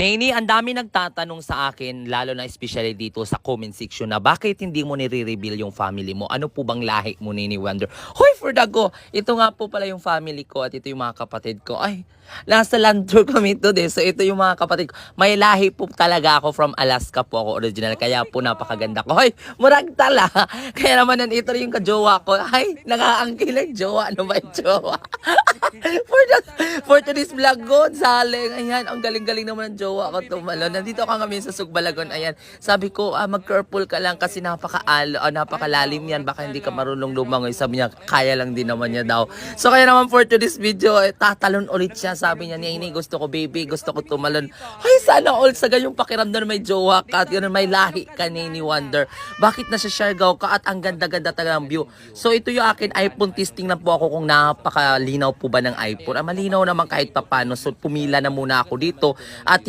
Nini, ang dami nagtatanong sa akin, lalo na especially dito sa comment section na bakit hindi mo nire-reveal yung family mo? Ano po bang lahi mo, Nini Wonder? Hoy, for the go! Ito nga po pala yung family ko at ito yung mga kapatid ko. Ay, nasa land tour kami today. So ito yung mga kapatid ko. May lahi po talaga ako from Alaska po ako original. Kaya po napakaganda ko. Hoy, murag tala. Kaya naman nandito rin yung kajowa ko. Ay, nakaangkil ang jowa. Ano ba yung jowa? for today's vlog, God, saling. Ayan, ang galing-galing naman ng jowa ko tumalo. Nandito ka kami sa Sugbalagon. Ayan, sabi ko, mag-carpool ka lang kasi napakalalim yan. Baka hindi ka marunong lumangoy. Sabi niya, kaya lang din naman niya daw. So kaya naman for today's video, tatalon ulit siya. Sabi niya, Nini, gusto ko baby, gusto ko tumalon. Ay, sana all sa ganyong pakiramdam may jowa ka at yun, may lahi ka, Nini Wonder. Bakit nasa Siargao ka at ang ganda-ganda talaga ng view. So ito yung akin iPhone testing na po ako kung napakalinaw po ba ng iPhone. Malinaw naman kahit papano. So pumila na muna ako dito at